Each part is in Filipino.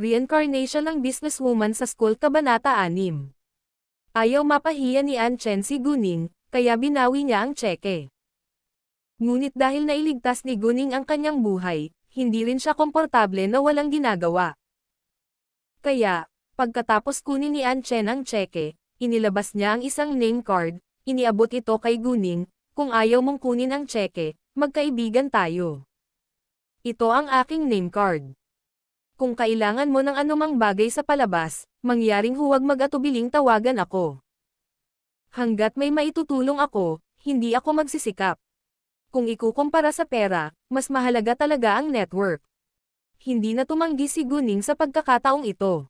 Reincarnation ng businesswoman sa school Kabanata 6. Ayaw mapahiya ni An Chen si Guning, kaya binawi niya ang tseke. Ngunit dahil nailigtas ni Guning ang kanyang buhay, hindi rin siya komportable na walang ginagawa. Kaya, pagkatapos kunin ni An Chen ang tseke, inilabas niya ang isang name card, iniabot ito kay Guning, kung ayaw mong kunin ang tseke, magkaibigan tayo. Ito ang aking name card. Kung kailangan mo ng anumang bagay sa palabas, mangyaring huwag mag-atubiling tawagan ako. Hanggat may maitutulong ako, hindi ako magsisikap. Kung ikukumpara sa pera, mas mahalaga talaga ang network. Hindi na tumanggi si Guning sa pagkakataong ito.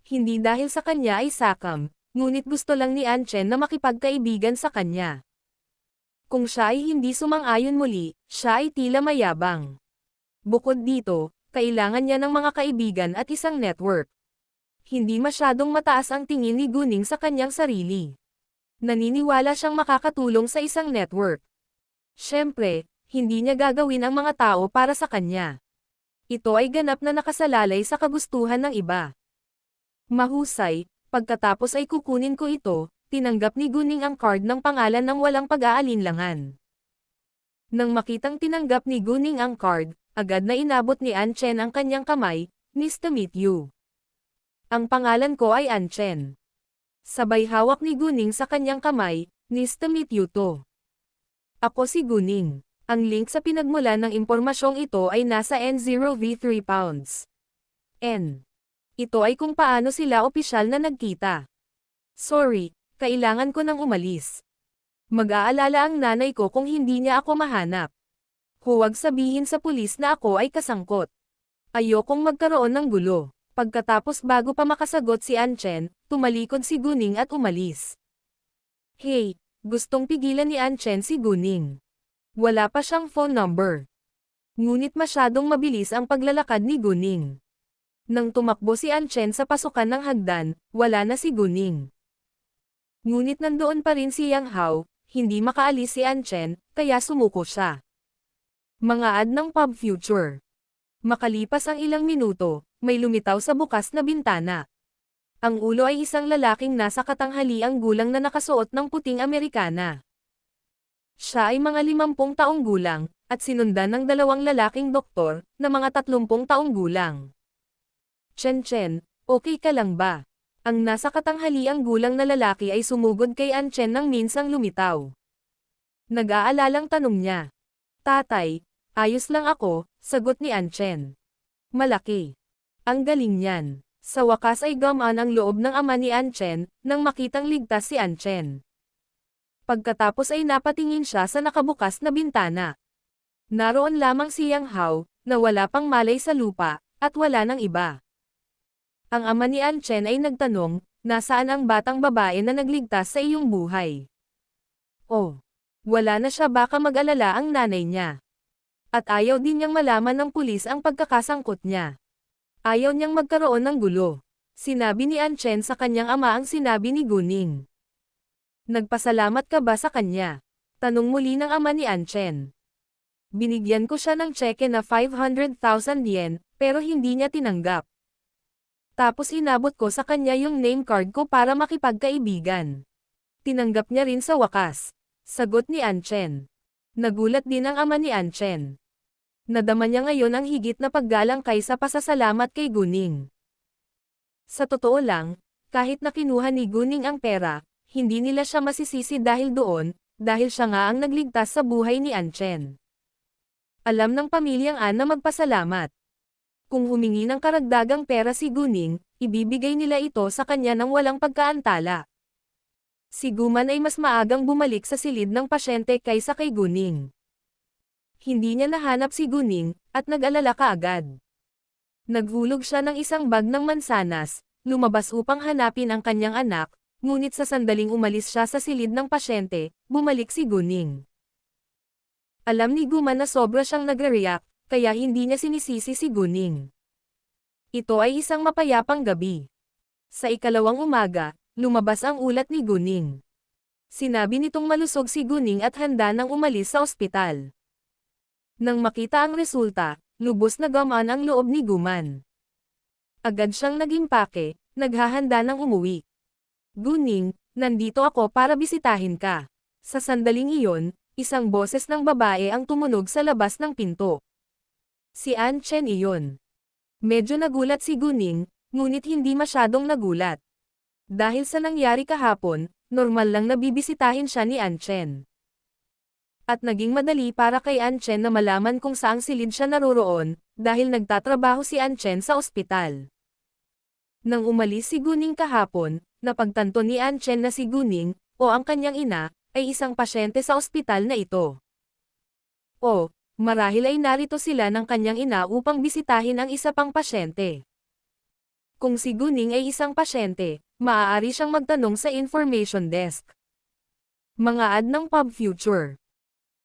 Hindi dahil sa kanya ay sakam, ngunit gusto lang ni An Chen na makipagkaibigan sa kanya. Kung siya ay hindi sumang-ayon muli, siya ay tila mayabang. Bukod dito, kailangan niya ng mga kaibigan at isang network. Hindi masyadong mataas ang tingin ni Guning sa kanyang sarili. Naniniwala siyang makakatulong sa isang network. Siyempre, hindi niya gagawin ang mga tao para sa kanya. Ito ay ganap na nakasalalay sa kagustuhan ng iba. Mahusay, pagkatapos ay kukunin ko ito, tinanggap ni Guning ang card ng pangalan ng walang pag-aalinlangan. Nang makitang tinanggap ni Guning ang card, agad na inabot ni An Chen ang kanyang kamay, "Nice to meet you. Ang pangalan ko ay An Chen." Sabay hawak ni Guning sa kanyang kamay, "Nice to meet you too. Ako si Guning." Ang link sa pinagmulan ng impormasyong ito ay nasa N0V3 pounds. N. Ito ay kung paano sila opisyal na nagkita. "Sorry, kailangan ko nang umalis. Mag-aalala ang nanay ko kung hindi niya ako mahanap. Huwag sabihin sa pulis na ako ay kasangkot. Ayokong magkaroon ng gulo." Pagkatapos bago pa makasagot si An Chen, tumalikod si Guning at umalis. Hey, gustong pigilan ni An Chen si Guning. Wala pa siyang phone number. Ngunit masyadong mabilis ang paglalakad ni Guning. Nang tumakbo si An Chen sa pasukan ng hagdan, wala na si Guning. Ngunit nandoon pa rin si Yang Hao, hindi makaalis si An Chen, kaya sumuko siya. Mga ad ng Pub Future. Makalipas ang ilang minuto, may lumitaw sa bukas na bintana. Ang ulo ay isang lalaking nasa katanghaliang gulang na nakasuot ng puting Amerikana. Siya ay mga 50 taong gulang, at sinundan ng dalawang lalaking doktor, na mga 30 taong gulang. "Chen Chen, okay ka lang ba?" Ang nasa katanghaliang gulang na lalaki ay sumugod kay An Chen nang minsang lumitaw. Nag-aalalang tanong niya. "Tatay, ayos lang ako," sagot ni An Chen. "Malaki. Ang galing niyan." Sa wakas ay gumaan ang loob ng ama ni An Chen, nang makitang ligtas si An Chen. Pagkatapos ay napatingin siya sa nakabukas na bintana. Naroon lamang si Yang Hao, na wala pang malay sa lupa, at wala nang iba. Ang ama ni An Chen ay nagtanong, "Nasaan ang batang babae na nagligtas sa iyong buhay?" "Oh, wala na siya, baka mag-alala ang nanay niya. At ayaw din niyang malaman ng pulis ang pagkakasangkot niya. Ayaw niyang magkaroon ng gulo." Sinabi ni An Chen sa kanyang ama ang sinabi ni Guning. "Nagpasalamat ka ba sa kanya?" Tanong muli ng ama ni An Chen. "Binigyan ko siya ng tseke na 500,000 yen, pero hindi niya tinanggap. Tapos inabot ko sa kanya yung name card ko para makipagkaibigan. Tinanggap niya rin sa wakas." Sagot ni An Chen. Nagulat din ang ama ni An Chen. Nadama niya ngayon ang higit na paggalang kaysa pasasalamat kay Guning. Sa totoo lang, kahit na kinuha ni Guning ang pera, hindi nila siya masisisi dahil doon, dahil siya nga ang nagligtas sa buhay ni An Chen. Alam ng pamilyang An na magpasalamat. Kung humingi ng karagdagang pera si Guning, ibibigay nila ito sa kanya ng walang pagkaantala. Si Guman ay mas maagang bumalik sa silid ng pasyente kaysa kay Guning. Hindi niya nahanap si Guning, at nag-alala kaagad. Naghulog siya ng isang bag ng mansanas, lumabas upang hanapin ang kanyang anak, ngunit sa sandaling umalis siya sa silid ng pasyente, bumalik si Guning. Alam ni Guman na sobra siyang nagre-react, kaya hindi niya sinisisi si Guning. Ito ay isang mapayapang gabi. Sa ikalawang umaga, lumabas ang ulat ni Guning. Sinabi nitong malusog si Guning at handa nang umalis sa ospital. Nang makita ang resulta, lubos na gumaan ang loob ni Guman. Agad siyang naging pake, naghahanda ng umuwi. Guning, nandito ako para bisitahin ka. Sa sandaling iyon, isang boses ng babae ang tumunog sa labas ng pinto. Si An Chen iyon. Medyo nagulat si Guning, ngunit hindi masyadong nagulat. Dahil sa nangyari kahapon, normal lang na bibisitahin siya ni An Chen. At naging madali para kay An Chen na malaman kung saang silid siya naroroon, dahil nagtatrabaho si An Chen sa ospital. Nang umalis si Guning kahapon, napagtanto ni An Chen na si Guning, o ang kanyang ina, ay isang pasyente sa ospital na ito. O, marahil ay narito sila ng kanyang ina upang bisitahin ang isa pang pasyente. Kung si Guning ay isang pasyente, maaari siyang magtanong sa information desk. Mga ad ng Pub Future.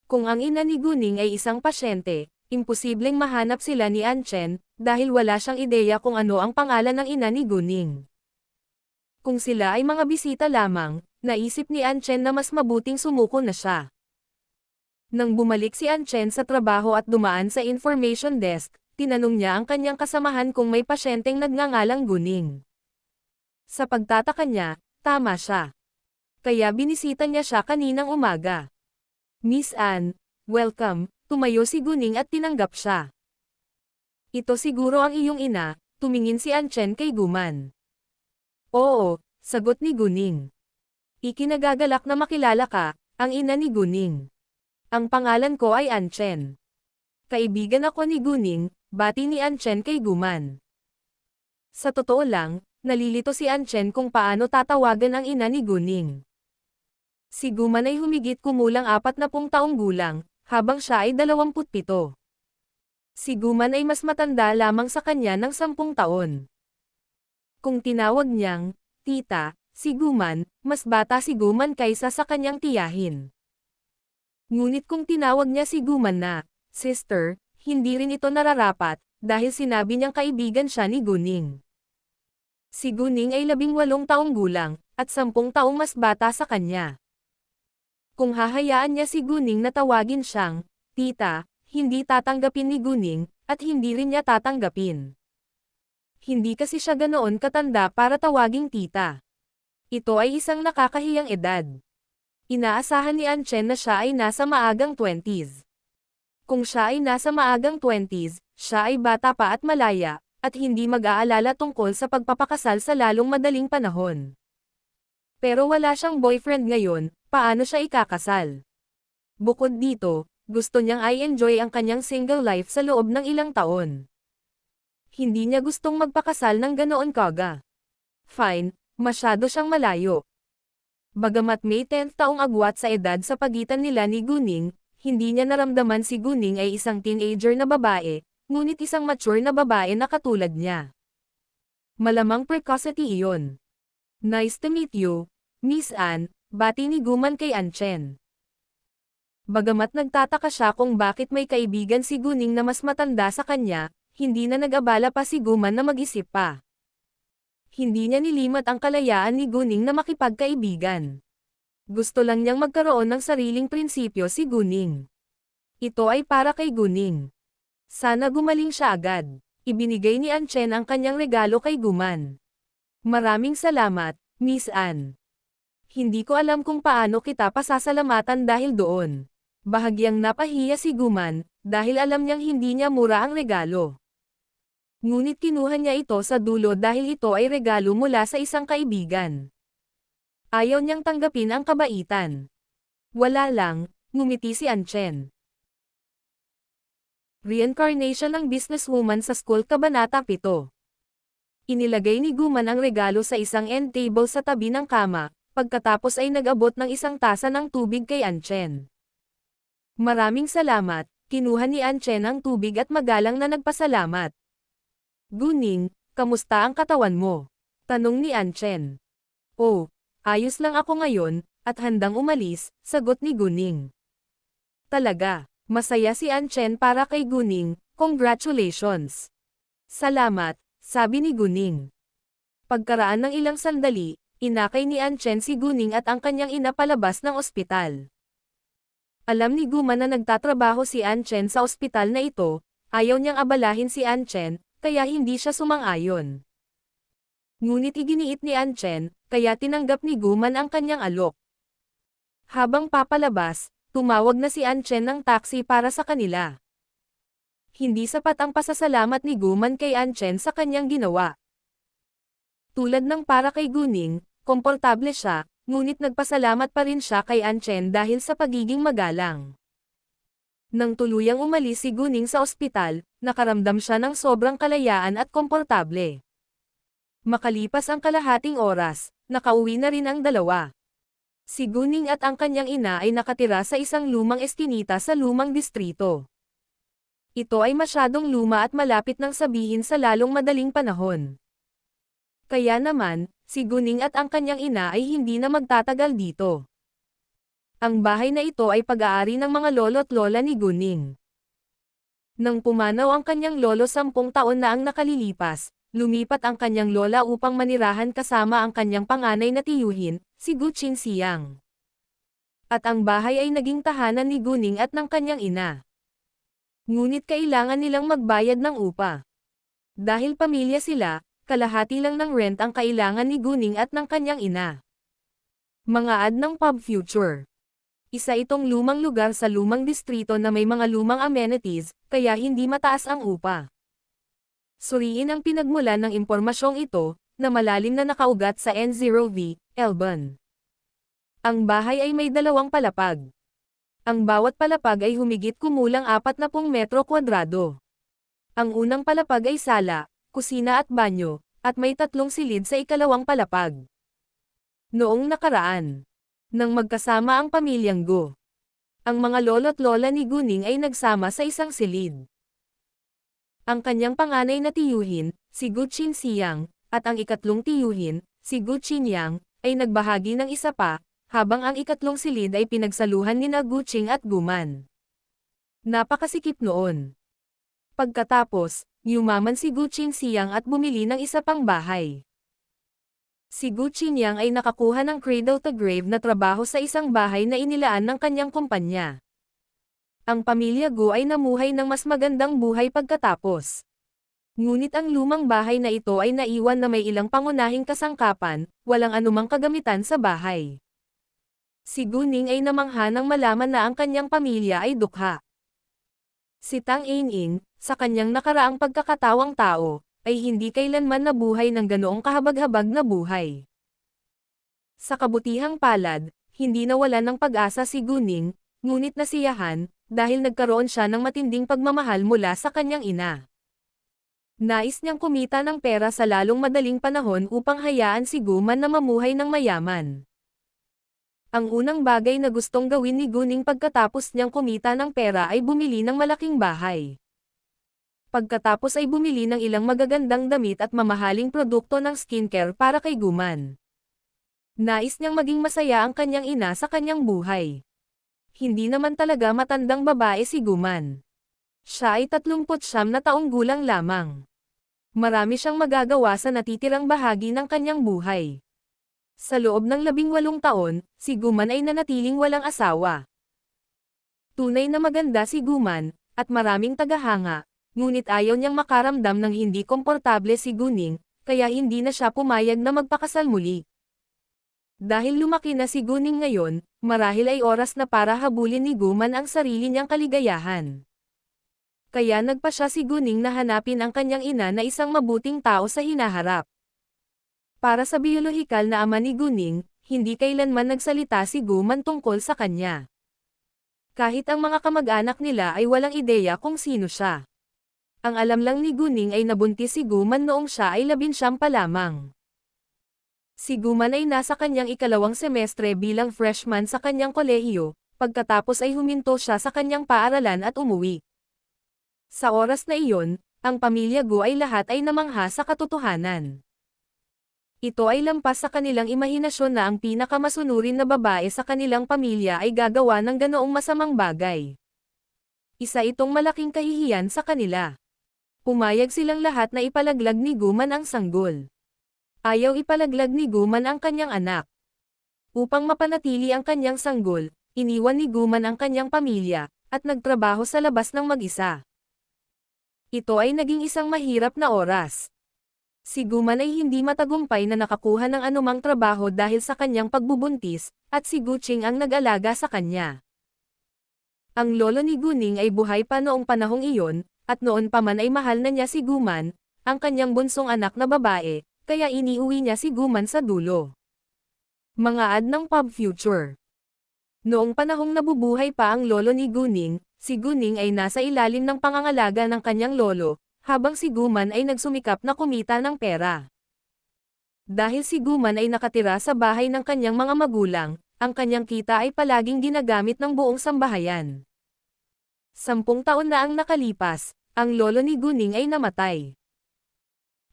Kung ang ina ni Guning ay isang pasyente, imposibleng mahanap sila ni An Chen, dahil wala siyang ideya kung ano ang pangalan ng ina ni Guning. Kung sila ay mga bisita lamang, naisip ni An Chen na mas mabuting sumuko na siya. Nang bumalik si An Chen sa trabaho at dumaan sa information desk, tinanong niya ang kanyang kasamahan kung may pasyenteng nagngangalang Guning. Sa pagtataka niya, tama siya. Kaya binisita niya siya kaninang umaga. Miss Anne, welcome, tumayo si Guning at tinanggap siya. Ito siguro ang iyong ina, tumingin si An Chen kay Guman. Oo, sagot ni Guning. Ikinagagalak na makilala ka, ang ina ni Guning. Ang pangalan ko ay An Chen. Kaibigan ako ni Guning, bati ni An Chen kay Guman. Sa totoo lang, nalilito si An Chen kung paano tatawagan ang ina ni Guning. Si Guman ay humigit kumulang 40 taong gulang, habang siya ay 27. Si Guman ay mas matanda lamang sa kanya ng 10 taon. Kung tinawag niyang tita, si Guman, mas bata si Guman kaysa sa kanyang tiyahin. Ngunit kung tinawag niya si Guman na sister, hindi rin ito nararapat, dahil sinabi niyang kaibigan siya ni Guning. Si Guning ay 18 taong gulang, at 10 taong mas bata sa kanya. Kung hahayaan niya si Guning na tawagin siyang tita, hindi tatanggapin ni Guning, at hindi rin niya tatanggapin. Hindi kasi siya ganoon katanda para tawaging tita. Ito ay isang nakakahiyang edad. Inaasahan ni An Chen na siya ay nasa maagang 20s. Kung siya ay nasa maagang 20s, siya ay bata pa at malaya, at hindi mag-aalala tungkol sa pagpapakasal sa lalong madaling panahon. Pero wala siyang boyfriend ngayon, paano siya ikakasal? Bukod dito, gusto niyang i-enjoy ang kanyang single life sa loob ng ilang taon. Hindi niya gustong magpakasal ng ganoon kaga. Fine, masyado siyang malayo. Bagamat may 10th taong agwat sa edad sa pagitan nila ni Guning, hindi niya naramdaman si Guning ay isang teenager na babae, ngunit isang mature na babae na katulad niya. Malamang precocity iyon. Nice to meet you, Miss Anne, bati ni Guman kay An Chen. Bagamat nagtataka siya kung bakit may kaibigan si Guning na mas matanda sa kanya, hindi na nag-abala pa si Guman na mag-isip pa. Hindi niya nilimat ang kalayaan ni Guning na makipagkaibigan. Gusto lang niyang magkaroon ng sariling prinsipyo si Guning. Ito ay para kay Guning. Sana gumaling siya agad. Ibinigay ni An Chen ang kanyang regalo kay Guman. Maraming salamat, Miss Anne. Hindi ko alam kung paano kita pasasalamatan dahil doon. Bahagyang napahiya si Guman, dahil alam niyang hindi niya mura ang regalo. Ngunit kinuha niya ito sa dulo dahil ito ay regalo mula sa isang kaibigan. Ayaw niyang tanggapin ang kabaitan. Wala lang, ngumiti si An Chen. Reincarnation ng businesswoman sa school Kabanata 7. Inilagay ni Guman ang regalo sa isang end table sa tabi ng kama, pagkatapos ay nag-abot ng isang tasa ng tubig kay An Chen. Maraming salamat, kinuha ni An Chen ang tubig at magalang na nagpasalamat. Guning, kamusta ang katawan mo? Tanong ni An Chen. Oh, ayos lang ako ngayon, at handang umalis, sagot ni Guning. Talaga, masaya si An Chen para kay Guning, congratulations. Salamat, sabi ni Guning. Pagkaraan ng ilang sandali, inakay ni An Chen si Guning at ang kanyang ina palabas ng ospital. Alam ni Guman na nagtatrabaho si An Chen sa ospital na ito, ayaw niyang abalahin si An Chen, kaya hindi siya sumang-ayon. Ngunit iginiit ni Anchen, kaya tinanggap ni Guman ang kanyang alok. Habang papalabas, tumawag na si Anchen ng taxi para sa kanila. Hindi sapat ang pasasalamat ni Guman kay Anchen sa kanyang ginawa. Tulad ng para kay Guning, komportable siya, ngunit nagpasalamat pa rin siya kay Anchen dahil sa pagiging magalang. Nang tuluyang umalis si Guning sa ospital, nakaramdam siya ng sobrang kalayaan at komportable. Makalipas ang kalahating oras, nakauwi na rin ang dalawa. Si Guning at ang kanyang ina ay nakatira sa isang lumang eskinita sa lumang distrito. Ito ay masyadong luma at malapit nang sabihin sa lalong madaling panahon. Kaya naman, si Guning at ang kanyang ina ay hindi na magtatagal dito. Ang bahay na ito ay pag-aari ng mga lolo't lola ni Guning. Nang pumanaw ang kanyang lolo 10 taon na ang nakalilipas, lumipat ang kanyang lola upang manirahan kasama ang kanyang panganay na tiyuhin, si Gu Qinxiang. At ang bahay ay naging tahanan ni Guning at ng kanyang ina. Ngunit kailangan nilang magbayad ng upa. Dahil pamilya sila, kalahati lang ng rent ang kailangan ni Guning at ng kanyang ina. Mga ad ng Pub Future. Isa itong lumang lugar sa lumang distrito na may mga lumang amenities, kaya hindi mataas ang upa. Suriin ang pinagmulan ng impormasyong ito, na malalim na nakaugat sa N0V, Elban. Ang bahay ay may 2 palapag. Ang bawat palapag ay humigit kumulang 40 metro kwadrado. Ang unang palapag ay sala, kusina at banyo, at may 3 silid sa ikalawang palapag. Noong nakaraan, nang magkasama ang pamilyang Go, ang mga lolo't lola ni Guning ay nagsama sa isang silid. Ang kanyang panganay na tiyuhin, si Gu Qinxiang, at ang ikatlong tiyuhin, si Gu Qinyang, ay nagbahagi ng isa pa, habang ang ikatlong silid ay pinagsaluhan nina Gu Qing at Guman. Napakasikip noon. Pagkatapos, yumaman si Gu Qinxiang at bumili ng isa pang bahay. Si Gu Qinyang ay nakakuha ng cradle-to-grave na trabaho sa isang bahay na inilaan ng kanyang kumpanya. Ang pamilya Gu ay namuhay ng mas magandang buhay pagkatapos. Ngunit ang lumang bahay na ito ay naiwan na may ilang pangunahing kasangkapan, walang anumang kagamitan sa bahay. Si Guning ay namangha nang malaman na ang kanyang pamilya ay dukha. Si Tang Ying, sa kanyang nakaraang pagkakatawang tao, ay hindi kailanman nabuhay ng ganoong kahabag-habag na buhay. Sa kabutihang palad, hindi nawalan ng pag-asa si Guning, ngunit nasiyahan, dahil nagkaroon siya ng matinding pagmamahal mula sa kanyang ina. Nais niyang kumita ng pera sa lalong madaling panahon upang hayaan si Guman na mamuhay ng mayaman. Ang unang bagay na gustong gawin ni Guning pagkatapos niyang kumita ng pera ay bumili ng malaking bahay. Pagkatapos ay bumili ng ilang magagandang damit at mamahaling produkto ng skincare para kay Guman. Nais niyang maging masaya ang kanyang ina sa kanyang buhay. Hindi naman talaga matandang babae si Guman. Siya ay 39 na taong gulang lamang. Marami siyang magagawa sa natitirang bahagi ng kanyang buhay. Sa loob ng 18 taon, si Guman ay nanatiling walang asawa. Tunay na maganda si Guman, at maraming tagahanga, ngunit ayaw niyang makaramdam ng hindi komportable si Guning, kaya hindi na siya pumayag na magpakasal muli. Dahil lumaki na si Guning ngayon, marahil ay oras na para habulin ni Guman ang sarili niyang kaligayahan. Kaya nagpa siya si Guning na hanapin ang kanyang ina na isang mabuting tao sa hinaharap. Para sa biolohikal na ama ni Guning, hindi kailanman nagsalita si Guman tungkol sa kanya. Kahit ang mga kamag-anak nila ay walang ideya kung sino siya. Ang alam lang ni Guning ay nabuntis si Guman noong siya ay 19 pa lamang. Si Guman ay nasa kanyang ikalawang semestre bilang freshman sa kanyang kolehiyo, pagkatapos ay huminto siya sa kanyang paaralan at umuwi. Sa oras na iyon, ang pamilya Gu ay lahat ay namangha sa katotohanan. Ito ay lampas sa kanilang imahinasyon na ang pinakamasunurin na babae sa kanilang pamilya ay gagawa ng ganoong masamang bagay. Isa itong malaking kahihiyan sa kanila. Pumayag silang lahat na ipalaglag ni Guman ang sanggol. Ayaw ipalaglag ni Guman ang kanyang anak. Upang mapanatili ang kanyang sanggol, iniwan ni Guman ang kanyang pamilya, at nagtrabaho sa labas ng mag-isa. Ito ay naging isang mahirap na oras. Si Guman ay hindi matagumpay na nakakuha ng anumang trabaho dahil sa kanyang pagbubuntis, at si Guqing ang nag-alaga sa kanya. Ang lolo ni Guning ay buhay pa noong panahong iyon, at noon pa man ay mahal na niya si Guman, ang kanyang bunsong anak na babae, kaya iniuwi niya si Guman sa dulo. Mga ad ng Pub Future. Noong panahong nabubuhay pa ang lolo ni Guning, si Guning ay nasa ilalim ng pangangalaga ng kanyang lolo, habang si Guman ay nagsumikap na kumita ng pera. Dahil si Guman ay nakatira sa bahay ng kanyang mga magulang, ang kanyang kita ay palaging ginagamit ng buong sambahayan. 10 taon na ang nakalipas, ang lolo ni Guning ay namatay.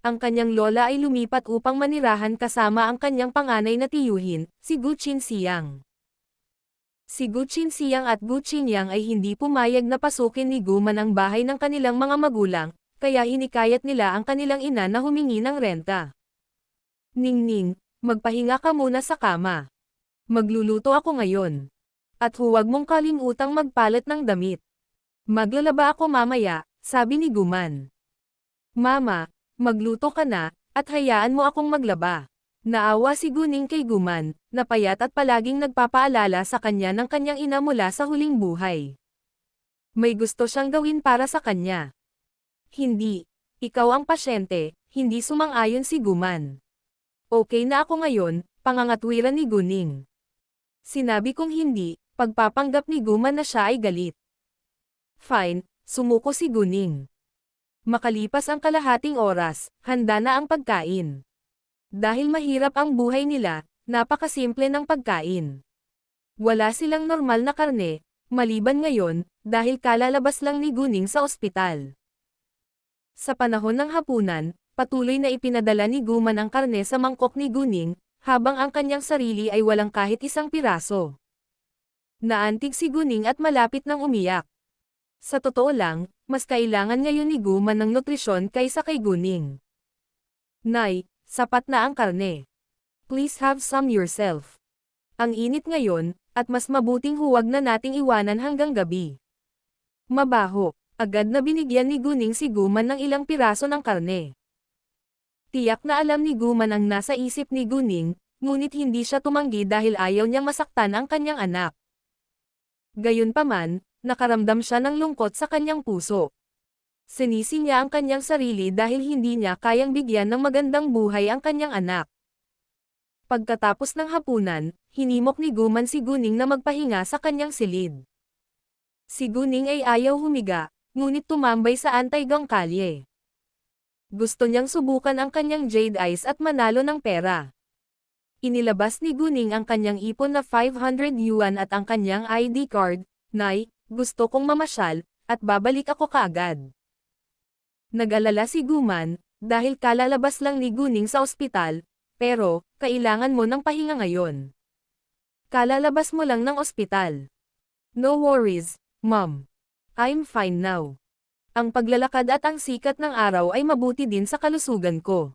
Ang kanyang lola ay lumipat upang manirahan kasama ang kanyang panganay na tiyuhin, si Guqin Siang. Si Guqin Siang at Guqin Yang ay hindi pumayag na pasukin ni Guman ang bahay ng kanilang mga magulang, kaya hinikayat nila ang kanilang ina na humingi ng renta. Ningning, magpahinga ka muna sa kama. Magluluto ako ngayon. At huwag mong kalimutang magpalit ng damit. Maglalaba ako mamaya, sabi ni Guman. Mama, magluto ka na, at hayaan mo akong maglaba. Naawa si Guning kay Guman, na payat at palaging nagpapaalala sa kanya ng kanyang ina mula sa huling buhay. May gusto siyang gawin para sa kanya. Hindi. Ikaw ang pasyente, hindi sumang-ayon si Guman. Okay na ako ngayon, pangangatwiran ni Guning. Sinabi kong hindi, pagpapanggap ni Guman na siya ay galit. Fine, sumuko si Guning. Makalipas ang kalahating oras, handa na ang pagkain. Dahil mahirap ang buhay nila, napakasimple ng pagkain. Wala silang normal na karne, maliban ngayon, dahil kalalabas lang ni Guning sa ospital. Sa panahon ng hapunan, patuloy na ipinadala ni Guman ang karne sa mangkok ni Guning, habang ang kanyang sarili ay walang kahit isang piraso. Naantig si Guning at malapit nang umiyak. Sa totoo lang, mas kailangan ngayon ni Guman ng nutrisyon kaysa kay Guning. Nay, sapat na ang karne. Please have some yourself. Ang init ngayon, at mas mabuting huwag na nating iwanan hanggang gabi. Mabaho. Agad na binigyan ni Guning si Guman ng ilang piraso ng karne. Tiyak na alam ni Guman ang nasa isip ni Guning, ngunit hindi siya tumanggi dahil ayaw niyang masaktan ang kanyang anak. Gayunpaman, nakaramdam siya ng lungkot sa kanyang puso. Sinisi niya ang kanyang sarili dahil hindi niya kayang bigyan ng magandang buhay ang kanyang anak. Pagkatapos ng hapunan, hinimok ni Guman si Guning na magpahinga sa kanyang silid. Si Guning ay ayaw humiga, ngunit tumambay sa Antaygang kalye. Gusto niyang subukan ang kanyang jade eyes at manalo ng pera. Inilabas ni Guning ang kanyang ipon na 500 yuan at ang kanyang ID card. Nay, gusto kong mamasyal, at babalik ako kaagad. Nag-alala si Guman, dahil kalalabas lang ni Guning sa ospital, pero, kailangan mo ng pahinga ngayon. Kalalabas mo lang ng ospital. No worries, Mom. I'm fine now. Ang paglalakad at ang sikat ng araw ay mabuti din sa kalusugan ko.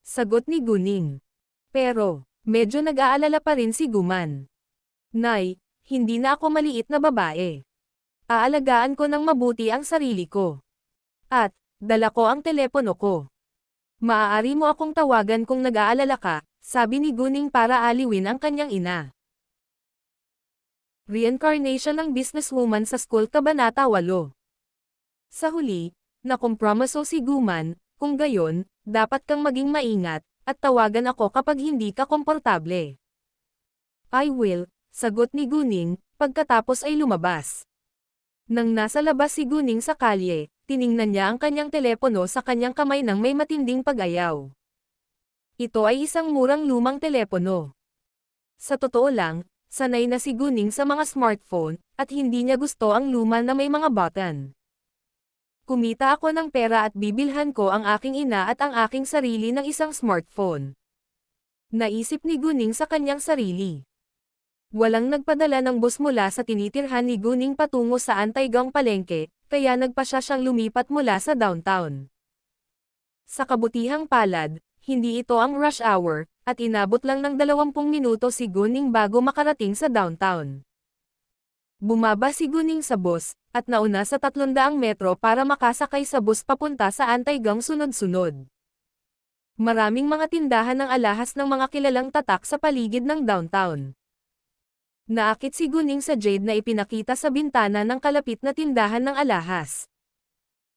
Sagot ni Guning. Pero, medyo nag-aalala pa rin si Guman. Nay, hindi na ako maliit na babae. Aalagaan ko ng mabuti ang sarili ko. At, dala ko ang telepono ko. Maaari mo akong tawagan kung nag-aalala ka, sabi ni Guning para aliwin ang kanyang ina. Reincarnation ng businesswoman sa school Kabanata 8. Sa huli, nakompromiso si Guman, kung gayon, dapat kang maging maingat, at tawagan ako kapag hindi ka komportable. I will, sagot ni Guning, pagkatapos ay lumabas. Nang nasa labas si Guning sa kalye, tiningnan niya ang kanyang telepono sa kanyang kamay nang may matinding pag-ayaw. Ito ay isang murang lumang telepono. Sa totoo lang, sanay na si Guning sa mga smartphone, at hindi niya gusto ang luma na may mga button. Kumita ako ng pera at bibilhan ko ang aking ina at ang aking sarili ng isang smartphone. Naisip ni Guning sa kanyang sarili. Walang nagpadala ng bus mula sa tinitirhan ni Guning patungo sa Antaygang Palengke, kaya nagpasya siyang lumipat mula sa downtown. Sa kabutihang palad, hindi ito ang rush hour, at inabot lang ng 20 minuto si Guning bago makarating sa downtown. Bumaba si Guning sa bus, at nauna sa 300 metro para makasakay sa bus papunta sa Antaygang sunod-sunod. Maraming mga tindahan ng alahas ng mga kilalang tatak sa paligid ng downtown. Naakit si Guning sa jade na ipinakita sa bintana ng kalapit na tindahan ng alahas.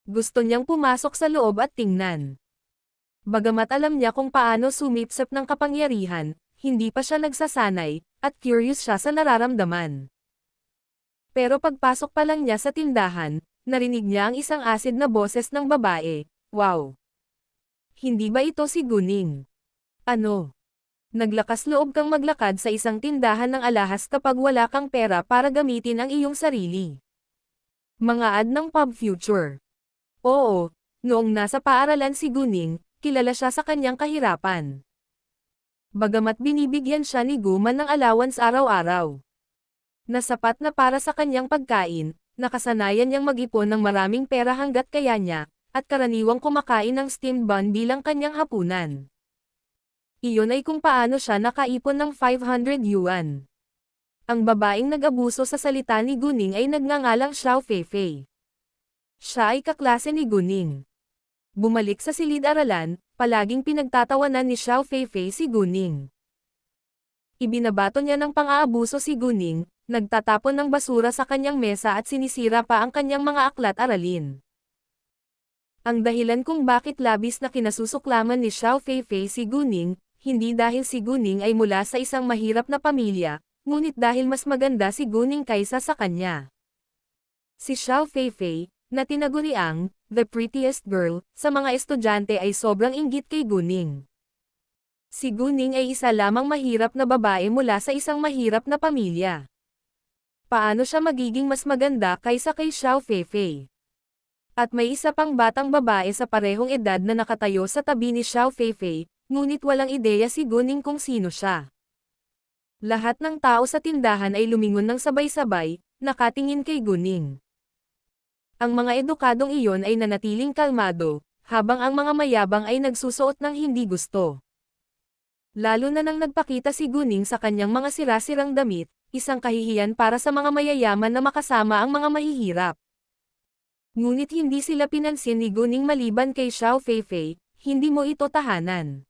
Gusto niyang pumasok sa loob at tingnan. Bagamat alam niya kung paano sumipsip ng kapangyarihan, hindi pa siya nagsasanay, at curious siya sa nararamdaman. Pero pagpasok pa lang niya sa tindahan, narinig niya ang isang asid na boses ng babae. Wow! Hindi ba ito si Guning? Ano? Naglakas loob kang maglakad sa isang tindahan ng alahas kapag wala kang pera para gamitin ang iyong sarili. Mga ad ng Pub Future. Oo, noong nasa paaralan si Guning, kilala siya sa kanyang kahirapan. Bagamat binibigyan siya ni Guman ng allowance araw-araw. Na sapat na para sa kanyang pagkain, nakasanayan niyang mag-ipon ng maraming pera hanggat kaya niya, at karaniwang kumakain ng steamed bun bilang kanyang hapunan. Iyon ay kung paano siya nakaipon ng 500 yuan. Ang babaeng nag-abuso sa salita ni Guning ay nagngangalang Xiao Feifei. Siya ay kaklase ni Guning. Bumalik sa silid-aralan, palaging pinagtatawanan ni Xiao Feifei si Guning. Ibinabato niya ng pang-aabuso si Guning, nagtatapon ng basura sa kanyang mesa at sinisira pa ang kanyang mga aklat-aralin. Ang dahilan kung bakit labis na kinasusuklaman ni Xiao Feifei si Guning, hindi dahil si Guning ay mula sa isang mahirap na pamilya, ngunit dahil mas maganda si Guning kaysa sa kanya. Si Xiao Feifei, na tinaguriang the prettiest girl sa mga estudyante ay sobrang inggit kay Guning. Si Guning ay isa lamang mahirap na babae mula sa isang mahirap na pamilya. Paano siya magiging mas maganda kaysa kay Xiao Feifei? At may isa pang batang babae sa parehong edad na nakatayo sa tabi ni Xiao Feifei, ngunit walang ideya si Guning kung sino siya. Lahat ng tao sa tindahan ay lumingon ng sabay-sabay, nakatingin kay Guning. Ang mga edukadong iyon ay nanatiling kalmado, habang ang mga mayabang ay nagsusuot ng hindi gusto. Lalo na nang nagpakita si Guning sa kanyang mga sira-sirang damit, isang kahihiyan para sa mga mayayaman na makasama ang mga mahihirap. Ngunit hindi sila pinansin ni Guning maliban kay Xiao Feifei, hindi mo ito tahanan.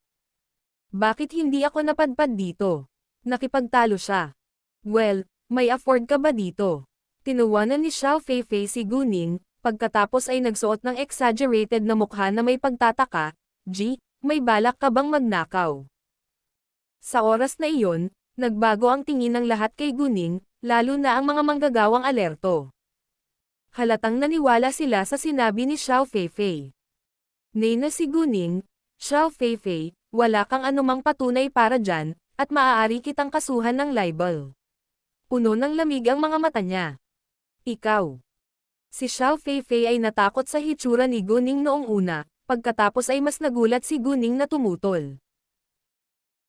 Bakit hindi ako napadpad dito? Nakipagtalo siya. Well, may afford ka ba dito? Tinuwanan ni Xiao Feifei si Guning, pagkatapos ay nagsuot ng exaggerated na mukha na may pagtataka, may balak ka bang magnakaw? Sa oras na iyon, nagbago ang tingin ng lahat kay Guning, lalo na ang mga manggagawang alerto. Halatang naniwala sila sa sinabi ni Xiao Feifei. Nay na si Guning, Xiao Feifei, wala kang anumang patunay para dyan, at maaari kitang kasuhan ng libel. Puno ng lamig ang mga mata niya. Ikaw. Si Xiao Feifei ay natakot sa hitsura ni Guning noong una, pagkatapos ay mas nagulat si Guning na tumutol.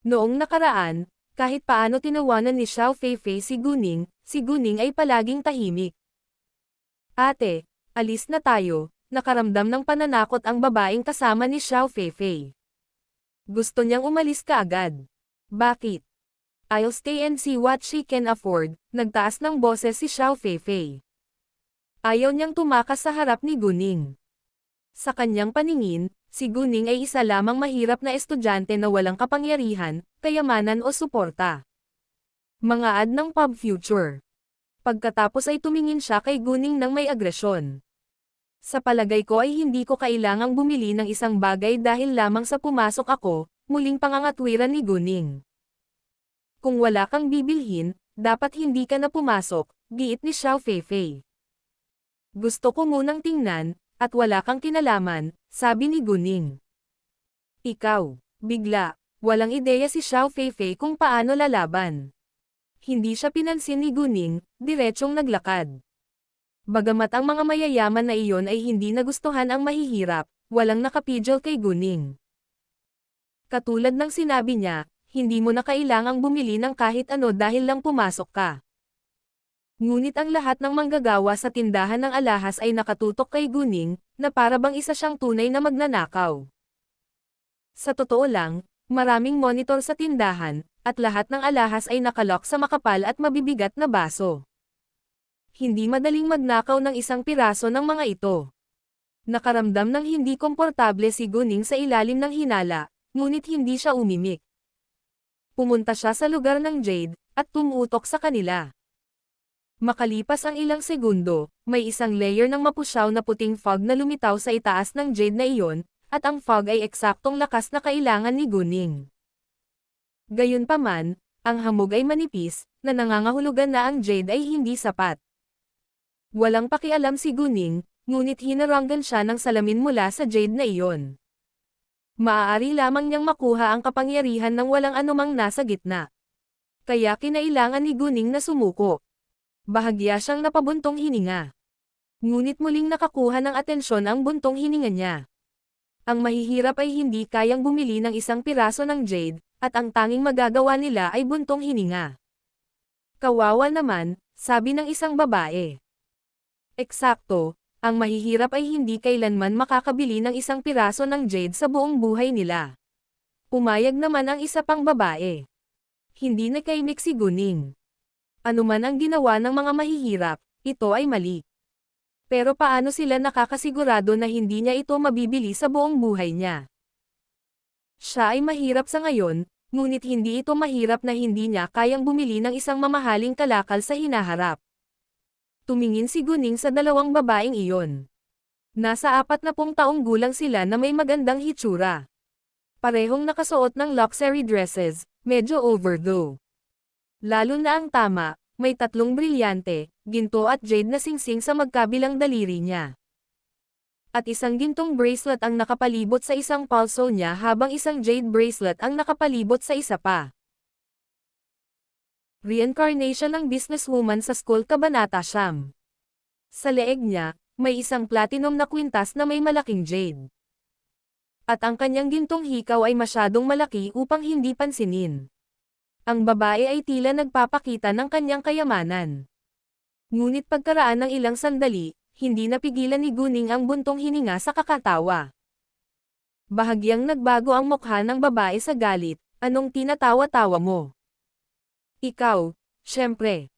Noong nakaraan, kahit paano tinawanan ni Xiao Feifei si Guning ay palaging tahimik. Ate, alis na tayo, nakaramdam ng pananakot ang babaeng kasama ni Xiao Feifei. Gusto niyang umalis kaagad. Bakit? I'll stay and see what she can afford, nagtaas ng boses si Xiao Feifei. Ayaw niyang tumakas sa harap ni Guning. Sa kanyang paningin, si Guning ay isa lamang mahirap na estudyante na walang kapangyarihan, kayamanan o suporta. Mga ad ng Pub Future. Pagkatapos ay tumingin siya kay Guning ng may agresyon. Sa palagay ko ay hindi ko kailangang bumili ng isang bagay dahil lamang sa pumasok ako, muling pangangatwiran ni Guning. Kung wala kang bibilhin, dapat hindi ka na pumasok, giit ni Xiao Feifei. Gusto ko munang tingnan, at wala kang kinalaman, sabi ni Guning. Ikaw, bigla, walang ideya si Xiao Feifei kung paano lalaban. Hindi siya pinansin ni Guning, diretsong naglakad. Bagamat ang mga mayayaman na iyon ay hindi nagustuhan ang mahihirap, walang nakapidyo kay Guning. Katulad ng sinabi niya, hindi mo na kailangang bumili ng kahit ano dahil lang pumasok ka. Ngunit ang lahat ng manggagawa sa tindahan ng alahas ay nakatutok kay Guning, na para bang isa siyang tunay na magnanakaw. Sa totoo lang, maraming monitor sa tindahan, at lahat ng alahas ay nakalok sa makapal at mabibigat na baso. Hindi madaling magnakaw ng isang piraso ng mga ito. Nakaramdam ng hindi komportable si Guning sa ilalim ng hinala, ngunit hindi siya umimik. Pumunta siya sa lugar ng Jade, at tumutok sa kanila. Makalipas ang ilang segundo, may isang layer ng mapusyaw na puting fog na lumitaw sa itaas ng Jade na iyon, at ang fog ay eksaktong lakas na kailangan ni Guning. Gayunpaman, ang hamog ay manipis, na nangangahulugan na ang Jade ay hindi sapat. Walang pakialam si Guning, ngunit hinaranggan siya ng salamin mula sa Jade na iyon. Maaari lamang niyang makuha ang kapangyarihan ng walang anumang nasa gitna. Kaya kinailangan ni Guning na sumuko. Bahagya siyang napabuntong hininga. Ngunit muling nakakuha ng atensyon ang buntong hininga niya. Ang mahihirap ay hindi kayang bumili ng isang piraso ng Jade, at ang tanging magagawa nila ay buntong hininga. Kawawa naman, sabi ng isang babae. Eksakto, ang mahihirap ay hindi kailanman makakabili ng isang piraso ng Jade sa buong buhay nila. Pumayag naman ang isa pang babae. Hindi nakaimik si Guning. Anuman ang ginawa ng mga mahihirap, ito ay mali. Pero paano sila nakakasigurado na hindi niya ito mabibili sa buong buhay niya? Siya ay mahirap sa ngayon, ngunit hindi ito mahirap na hindi niya kayang bumili ng isang mamahaling kalakal sa hinaharap. Tumingin si Guning sa dalawang babaeng iyon. Nasa 40 taong gulang sila na may magandang hitsura. Parehong nakasuot ng luxury dresses, medyo overdue. Lalo na ang tama, may 3 brilyante, ginto at jade na singsing sa magkabilang daliri niya. At isang gintong bracelet ang nakapalibot sa isang pulso niya habang isang jade bracelet ang nakapalibot sa isa pa. Reincarnation ng businesswoman sa school Kabanata Siyam. Sa leeg niya, may isang platinum na kwintas na may malaking jade. At ang kanyang gintong hikaw ay masyadong malaki upang hindi pansinin. Ang babae ay tila nagpapakita ng kanyang kayamanan. Ngunit pagkaraan ng ilang sandali, hindi napigilan ni Guning ang buntong hininga sa kakatawa. Bahagyang nagbago ang mukha ng babae sa galit, anong tinatawa-tawa mo? Ikaw, syempre.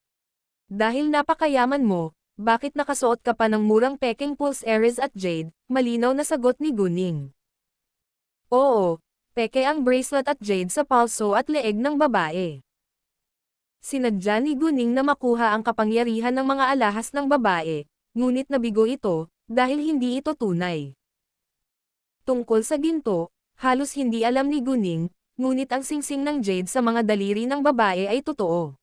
Dahil napakayaman mo, bakit nakasuot ka pa ng murang peking pulse earrings at jade? Malinaw na sagot ni Guning. Oo, peke ang bracelet at jade sa pulso at leeg ng babae. Sinadya ni Guning na makuha ang kapangyarihan ng mga alahas ng babae, ngunit nabigo ito, dahil hindi ito tunay. Tungkol sa ginto, halos hindi alam ni Guning, ngunit ang singsing ng jade sa mga daliri ng babae ay totoo.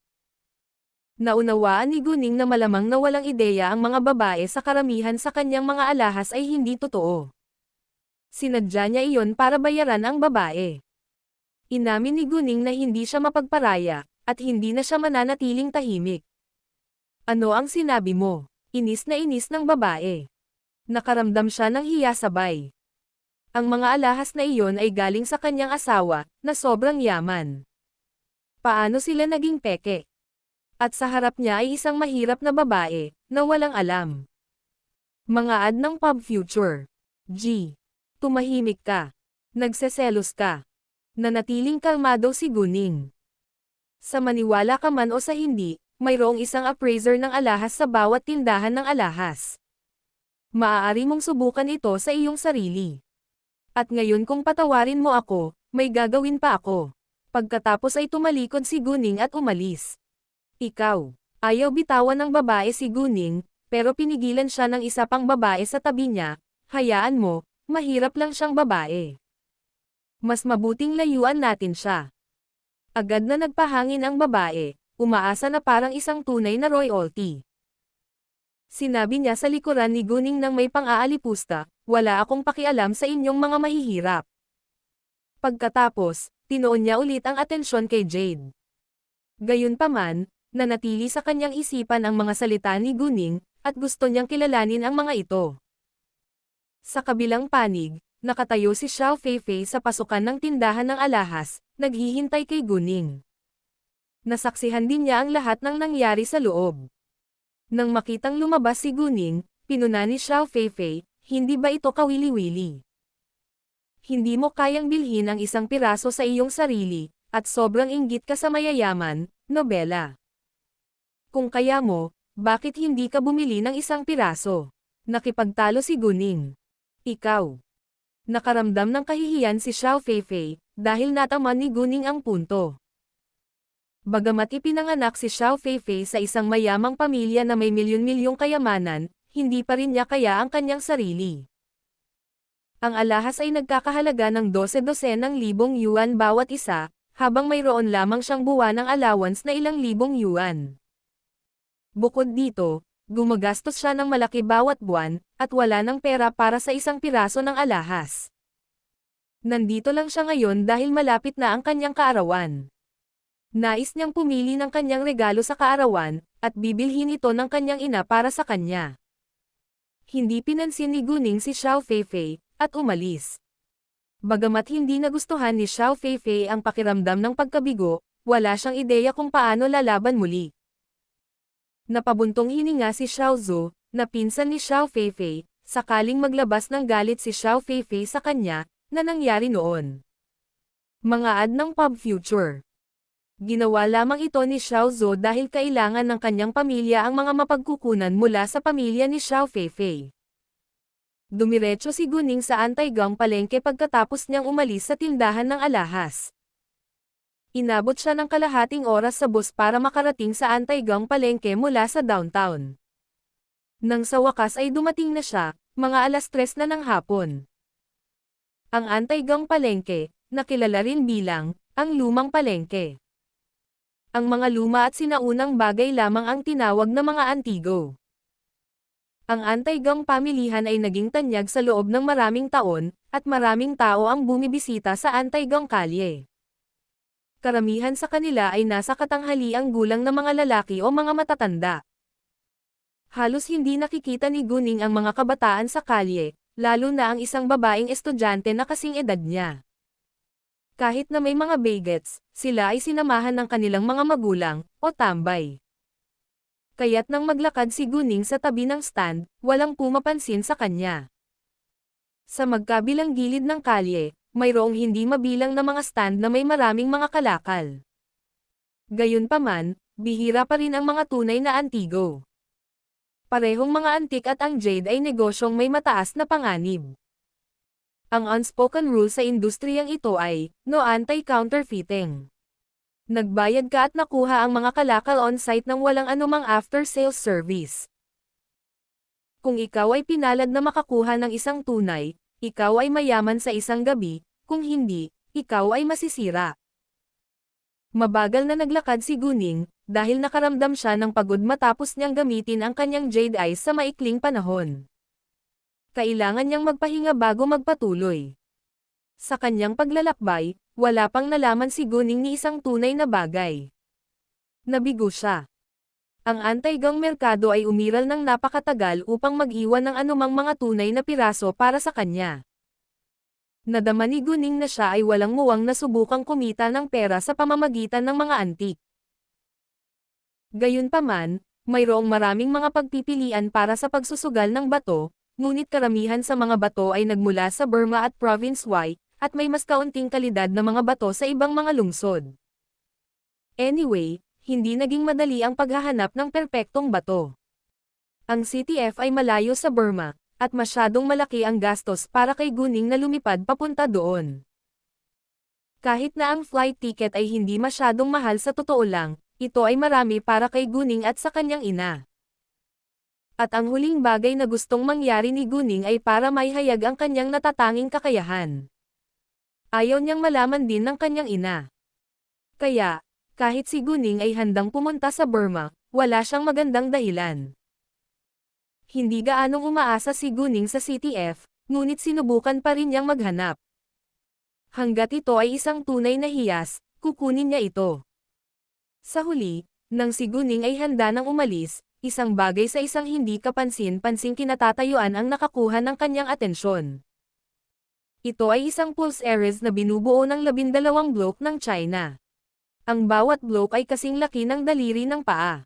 Naunawaan ni Guning na malamang na walang ideya ang mga babae sa karamihan sa kanyang mga alahas ay hindi totoo. Sinadya niya iyon para bayaran ang babae. Inamin ni Guning na hindi siya mapagparaya, at hindi na siya mananatiling tahimik. Ano ang sinabi mo? Inis na inis ng babae. Nakaramdam siya ng hiya sabay. Ang mga alahas na iyon ay galing sa kanyang asawa, na sobrang yaman. Paano sila naging peke? At sa harap niya ay isang mahirap na babae, na walang alam. Mga ad ng pub future. G. Tumahimik ka. Nagseselos ka. Nanatiling kalmado si Guning. Sa maniwala ka man o sa hindi, mayroong isang appraiser ng alahas sa bawat tindahan ng alahas. Maaari mong subukan ito sa iyong sarili. At ngayon kung patawarin mo ako, may gagawin pa ako. Pagkatapos ay tumalikod si Guning at umalis. Ikaw. Ayaw bitawan ng babae si Guning, pero pinigilan siya ng isa pang babae sa tabi niya. Hayaan mo, mahirap lang siyang babae. Mas mabuting layuan natin siya. Agad na nagpahangin ang babae, umaasa na parang isang tunay na royalty. Sinabi niya sa likuran ni Guning nang may pang-aalipusta, wala akong pakialam sa inyong mga mahihirap. Pagkatapos, tinoon niya ulit ang atensyon kay Jade. Gayunpaman, nanatili sa kanyang isipan ang mga salita ni Guning, at gusto niyang kilalanin ang mga ito. Sa kabilang panig, nakatayo si Xiao Feifei sa pasukan ng tindahan ng alahas, naghihintay kay Guning. Nasaksihan din niya ang lahat ng nangyari sa loob. Nang makitang lumabas si Guning, pinuna ni Xiao Feifei, hindi ba ito kawili-wili? Hindi mo kayang bilhin ang isang piraso sa iyong sarili, at sobrang inggit ka sa mayayaman, nobela. Kung kaya mo, bakit hindi ka bumili ng isang piraso? Nakipagtalo si Guning. Ikaw. Nakaramdam ng kahihiyan si Xiao Feifei, dahil natama ni Guning ang punto. Bagamat ipinanganak si Xiao Feifei sa isang mayamang pamilya na may milyon-milyong kayamanan, hindi pa rin niya kaya ang kanyang sarili. Ang alahas ay nagkakahalaga ng 12,000 yuan bawat isa, habang mayroon lamang siyang buwanang allowance na ilang libong yuan. Bukod dito, gumagastos siya ng malaki bawat buwan, at wala ng pera para sa isang piraso ng alahas. Nandito lang siya ngayon dahil malapit na ang kanyang kaarawan. Nais niyang pumili ng kanyang regalo sa kaarawan, at bibilhin ito ng kanyang ina para sa kanya. Hindi pinansin ni Guning si Xiao Feifei, at umalis. Bagamat hindi nagustuhan ni Xiao Feifei ang pakiramdam ng pagkabigo, wala siyang ideya kung paano lalaban muli. Napabuntong hininga si Xiao Zhu, na pinsan ni Xiao Feifei, sakaling maglabas ng galit si Xiao Feifei sa kanya, na nangyari noon. Mga ad ng Pub Future. Ginawa lamang ito ni Xiao Zhu dahil kailangan ng kanyang pamilya ang mga mapagkukunan mula sa pamilya ni Xiao Feifei. Dumiretso si Guning sa Antaigang palengke pagkatapos niyang umalis sa tindahan ng alahas. Inabot siya ng kalahating oras sa bus para makarating sa Antaigang palengke mula sa downtown. Nang sa wakas ay dumating na siya, mga 3:00 na ng hapon. Ang Antaigang palengke, nakilala rin bilang, ang lumang palengke. Ang mga luma at sinaunang bagay lamang ang tinawag na mga antigo. Ang Antaigang pamilihan ay naging tanyag sa loob ng maraming taon, at maraming tao ang bumibisita sa Antaigang kalye. Karamihan sa kanila ay nasa katanghaliang gulang na mga lalaki o mga matatanda. Halos hindi nakikita ni Guning ang mga kabataan sa kalye, lalo na ang isang babaeng estudyante na kasing edad niya. Kahit na may mga bagets, sila ay sinamahan ng kanilang mga magulang, o tambay. Kaya't nang maglakad si Guning sa tabi ng stand, walang pumapansin sa kanya. Sa magkabilang gilid ng kalye, mayroong hindi mabilang na mga stand na may maraming mga kalakal. Gayunpaman, bihira pa rin ang mga tunay na antigo. Parehong mga antik at ang jade ay negosyong may mataas na panganib. Ang unspoken rule sa industriyang ito ay, no anti-counterfeiting. Nagbayad ka at nakuha ang mga kalakal on-site nang walang anumang after-sales service. Kung ikaw ay pinalad na makakuha ng isang tunay, ikaw ay mayaman sa isang gabi, kung hindi, ikaw ay masisira. Mabagal na naglakad si Guning, dahil nakaramdam siya ng pagod matapos niyang gamitin ang kanyang jade eyes sa maikling panahon. Kailangan niyang magpahinga bago magpatuloy. Sa kanyang paglalakbay, wala pang nalaman si Guning ni isang tunay na bagay. Nabigo siya. Ang Antaigang merkado ay umiral ng napakatagal upang mag-iwan ng anumang mga tunay na piraso para sa kanya. Nadama ni Guning na siya ay walang muwang na subukang kumita ng pera sa pamamagitan ng mga antik. Gayunpaman, mayroong maraming mga pagpipilian para sa pagsusugal ng bato, ngunit karamihan sa mga bato ay nagmula sa Burma at Province Y, at may mas kaunting kalidad na mga bato sa ibang mga lungsod. Anyway, hindi naging madali ang paghahanap ng perpektong bato. Ang CTF ay malayo sa Burma, at masyadong malaki ang gastos para kay Guning na lumipad papunta doon. Kahit na ang flight ticket ay hindi masyadong mahal sa totoo lang, ito ay marami para kay Guning at sa kanyang ina. At ang huling bagay na gustong mangyari ni Guning ay para maihayag ang kanyang natatanging kakayahan. Ayaw niyang malaman din ng kanyang ina. Kaya, kahit si Guning ay handang pumunta sa Burma, wala siyang magandang dahilan. Hindi gaanong umaasa si Guning sa CTF, ngunit sinubukan pa rin niyang maghanap. Hanggat ito ay isang tunay na hiyas, kukunin niya ito. Sa huli, nang si Guning ay handa nang umalis, isang bagay sa isang hindi kapansin-pansing kinatatayuan ang nakakuha ng kanyang atensyon. Ito ay isang pulse Ares na binubuo ng 12 bloke ng China. Ang bawat bloke ay kasing laki ng daliri ng paa.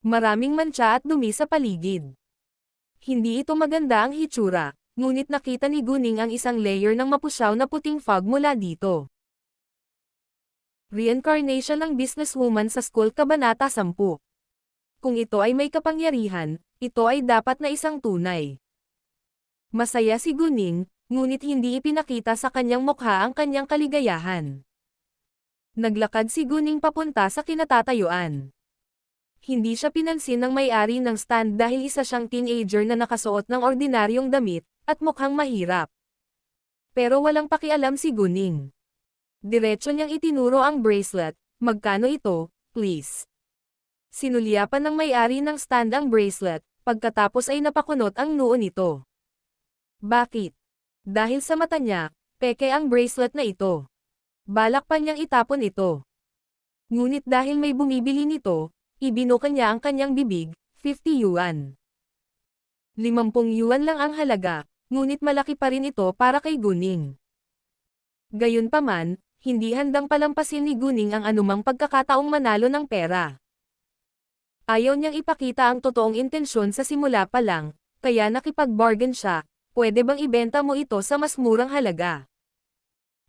Maraming mantsa at dumi sa paligid. Hindi ito maganda ang hitsura, ngunit nakita ni Guning ang isang layer ng mapusyaw na puting fog mula dito. Reincarnation ng businesswoman sa school Kabanata 10. Kung ito ay may kapangyarihan, ito ay dapat na isang tunay. Masaya si Guning, ngunit hindi ipinakita sa kanyang mukha ang kanyang kaligayahan. Naglakad si Guning papunta sa kinatatayuan. Hindi siya pinansin ng may-ari ng stand dahil isa siyang teenager na nakasuot ng ordinaryong damit, at mukhang mahirap. Pero walang pakialam si Guning. Diretso niyang itinuro ang bracelet. Magkano ito, please? Sinulyapan ng may-ari ng stand ang bracelet, pagkatapos ay napakunot ang noo nito. Bakit? Dahil sa mata niya, peke ang bracelet na ito. Balak pa niyang itapon ito. Ngunit dahil may bumibili nito, ibinuka niya ang kanyang bibig, 50 yuan. 50 yuan lang ang halaga, ngunit malaki pa rin ito para kay Guning. Gayunpaman, hindi handang palampasin ni Guning ang anumang pagkakataong manalo ng pera. Ayaw niyang ipakita ang totoong intensyon sa simula pa lang, kaya nakipag-bargain siya, pwede bang ibenta mo ito sa mas murang halaga?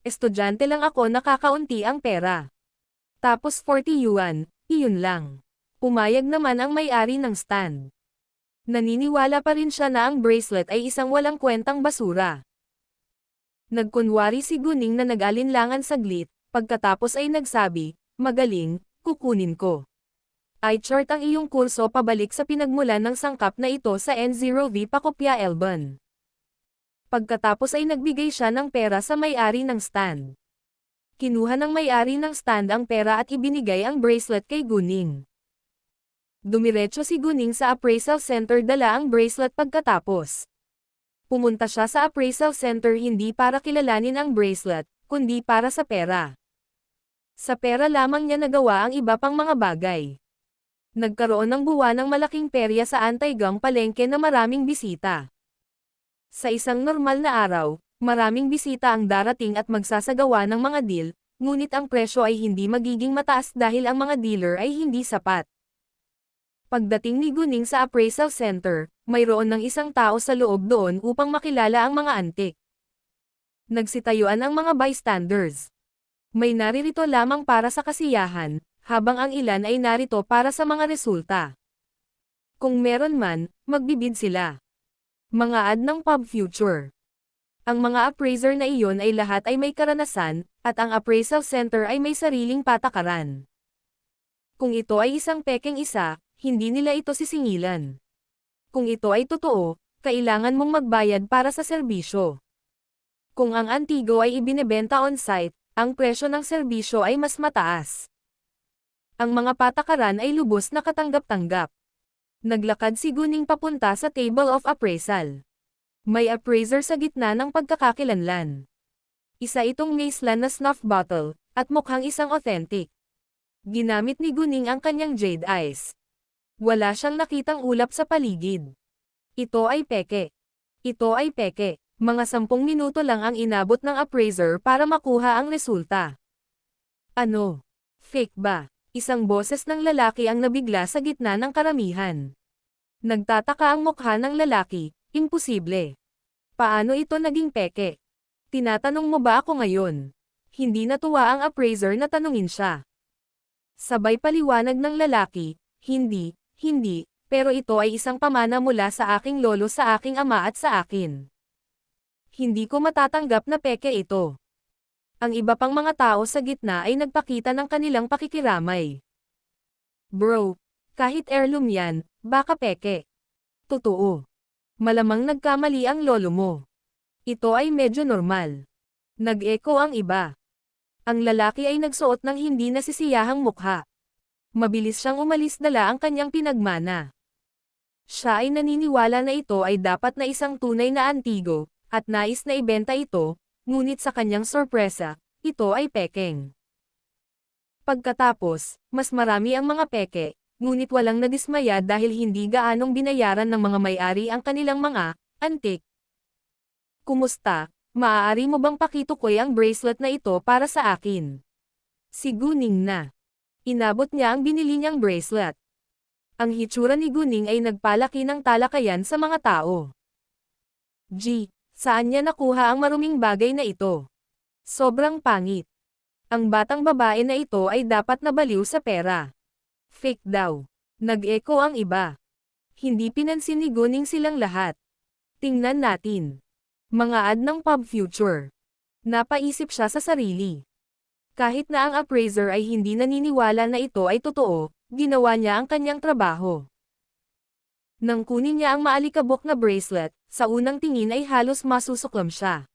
Estudyante lang ako, nakakaunti ang pera. Tapos 40 yuan, iyon lang. Pumayag naman ang may-ari ng stand. Naniniwala pa rin siya na ang bracelet ay isang walang kwentang basura. Nagkunwari si Guning na nag-alinlangan saglit, pagkatapos ay nagsabi, magaling, kukunin ko. I-chart ang iyong kurso pabalik sa pinagmulan ng sangkap na ito sa N0V Pakopya Elban. Pagkatapos ay nagbigay siya ng pera sa may-ari ng stand. Kinuha ng may-ari ng stand ang pera at ibinigay ang bracelet kay Guning. Dumiretso si Guning sa appraisal center, dala ang bracelet pagkatapos. Pumunta siya sa appraisal center hindi para kilalanin ang bracelet, kundi para sa pera. Sa pera lamang niya nagawa ang iba pang mga bagay. Nagkaroon ng buwanang malaking perya sa Antigang palengke na maraming bisita. Sa isang normal na araw, maraming bisita ang darating at magsasagawa ng mga deal, ngunit ang presyo ay hindi magiging mataas dahil ang mga dealer ay hindi sapat. Pagdating ni Guning sa appraisal center, mayroon ng isang tao sa loob doon upang makilala ang mga antik. Nagsitayuan ang mga bystanders. May naririto lamang para sa kasiyahan, habang ang ilan ay narito para sa mga resulta. Kung meron man, magbibid sila. Mga ad ng pub future. Ang mga appraiser na iyon ay lahat ay may karanasan, at ang appraisal center ay may sariling patakaran. Kung ito ay isang pekeng isa, hindi nila ito sisingilan. Kung ito ay totoo, kailangan mong magbayad para sa serbisyo. Kung ang antigo ay ibinebenta on-site, ang presyo ng serbisyo ay mas mataas. Ang mga patakaran ay lubos na katanggap-tanggap. Naglakad si Guning papunta sa table of appraisal. May appraiser sa gitna ng pagkakakilanlan. Isa itong Maislan na snuff bottle, at mukhang isang authentic. Ginamit ni Guning ang kanyang jade eyes. Wala siyang nakitang ulap sa paligid. Ito ay peke. Ito ay peke. Mga 10 minuto lang ang inabot ng appraiser para makuha ang resulta. Ano? Fake ba? Isang boses ng lalaki ang nabigla sa gitna ng karamihan. Nagtataka ang mukha ng lalaki, imposible. Paano ito naging peke? Tinatanong mo ba ako ngayon? Hindi natuwa ang appraiser na tanungin siya. Sabay paliwanag ng lalaki, hindi, pero ito ay isang pamana mula sa aking lolo, sa aking ama at sa akin. Hindi ko matatanggap na peke ito. Ang iba pang mga tao sa gitna ay nagpakita ng kanilang pakikiramay. Bro, kahit heirloom yan, baka peke. Totoo. Malamang nagkamali ang lolo mo. Ito ay medyo normal. Nag-echo ang iba. Ang lalaki ay nagsuot ng hindi nasisiyahang mukha. Mabilis siyang umalis, dala ang kanyang pinagmana. Siya ay naniniwala na ito ay dapat na isang tunay na antigo, at nais na ibenta ito, ngunit sa kanyang sorpresa, ito ay pekeng. Pagkatapos, mas marami ang mga peke, ngunit walang nadismaya dahil hindi gaanong binayaran ng mga may-ari ang kanilang mga antik. Kumusta? Maaari mo bang pakitukoy ang bracelet na ito para sa akin? Si Guning na. Inabot niya ang binili niyang bracelet. Ang hitsura ni Guning ay nagpalaki ng talakayan sa mga tao. Saan niya nakuha ang maruming bagay na ito? Sobrang pangit. Ang batang babae na ito ay dapat nabaliw sa pera. Fake daw. Nag-echo ang iba. Hindi pinansin ni Guning silang lahat. Tingnan natin. Mga ad ng pub future. Napaisip siya sa sarili. Kahit na ang appraiser ay hindi naniniwala na ito ay totoo, ginawa niya ang kanyang trabaho. Nang kunin niya ang maalikabok na bracelet, sa unang tingin ay halos masusuklam siya.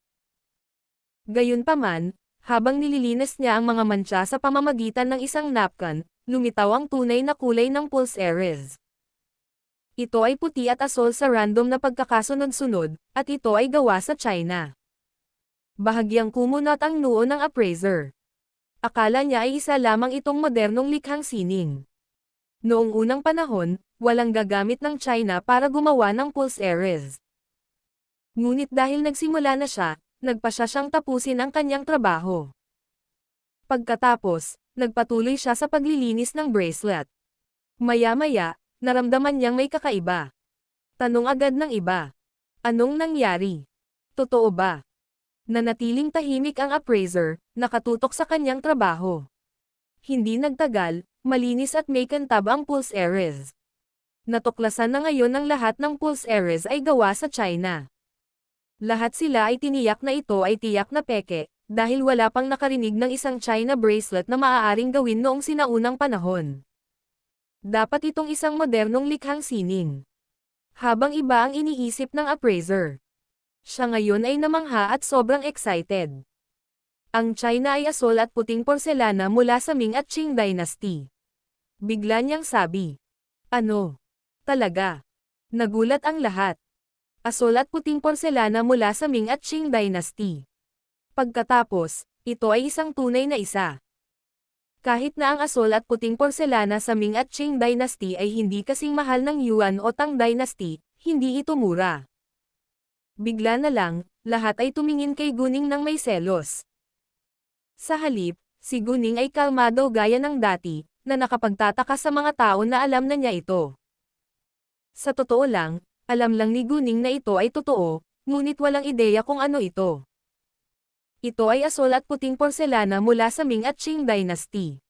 Gayunpaman, habang nililinis niya ang mga mantsa sa pamamagitan ng isang napkin, lumitaw ang tunay na kulay ng pulse Ares. Ito ay puti at asol sa random na pagkakasunod-sunod, at ito ay gawa sa China. Bahagyang kumunot ang noo ng appraiser. Akala niya ay isa lamang itong modernong likhang sining. Noong unang panahon, walang gagamit ng China para gumawa ng pulse Ares. Ngunit dahil nagsimula na siya, nagpa siyang tapusin ang kanyang trabaho. Pagkatapos, nagpatuloy siya sa paglilinis ng bracelet. Maya-maya, naramdaman niyang may kakaiba. Tanong agad ng iba. Anong nangyari? Totoo ba? Nanatiling tahimik ang appraiser, nakatutok sa kanyang trabaho. Hindi nagtagal, malinis at may kantab ang pulse Ares. Natuklasan na ngayon ang lahat ng pulse Ares ay gawa sa China. Lahat sila ay tiniyak na ito ay tiyak na peke, dahil wala pang nakarinig ng isang China bracelet na maaaring gawin noong sinaunang panahon. Dapat itong isang modernong likhang sining. Habang iba ang iniisip ng appraiser. Siya ngayon ay namangha at sobrang excited. Ang China ay asol at puting porselana mula sa Ming at Qing Dynasty. Bigla niyang sabi. Ano? Talaga? Nagulat ang lahat. Asol at puting porselana mula sa Ming at Qing Dynasty. Pagkatapos, ito ay isang tunay na isa. Kahit na ang asol at puting porselana sa Ming at Qing Dynasty ay hindi kasing mahal ng Yuan o Tang Dynasty, hindi ito mura. Bigla na lang, lahat ay tumingin kay Guning ng may selos. Sa halip, si Guning ay kalmado gaya ng dati, na nakapagtataka sa mga tao na alam na niya ito. Sa totoo lang, alam lang ni Guning na ito ay totoo, ngunit walang ideya kung ano ito. Ito ay asol at puting porselana mula sa Ming at Qing Dynasty.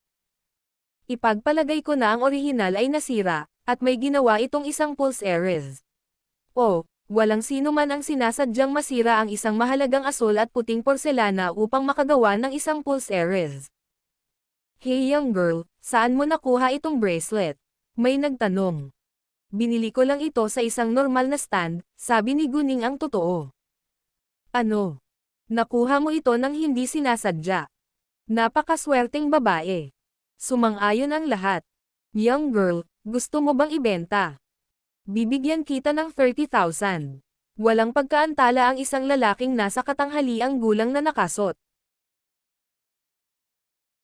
Ipagpalagay ko na ang orihinal ay nasira, at may ginawa itong isang pulse Ares. O, walang sino man ang sinasadyang masira ang isang mahalagang asol at puting porselana upang makagawa ng isang pulse Ares. Hey young girl, saan mo nakuha itong bracelet? May nagtanong. Binili ko lang ito sa isang normal na stand, sabi ni Guning ang totoo. Ano? Nakuha mo ito nang hindi sinasadya. Napakaswerteng babae. Sumang-ayon ang lahat. Young girl, gusto mo bang ibenta? Bibigyan kita ng 30,000. Walang pagkaantala ang isang lalaking nasa katanghaliang gulang na nakasot.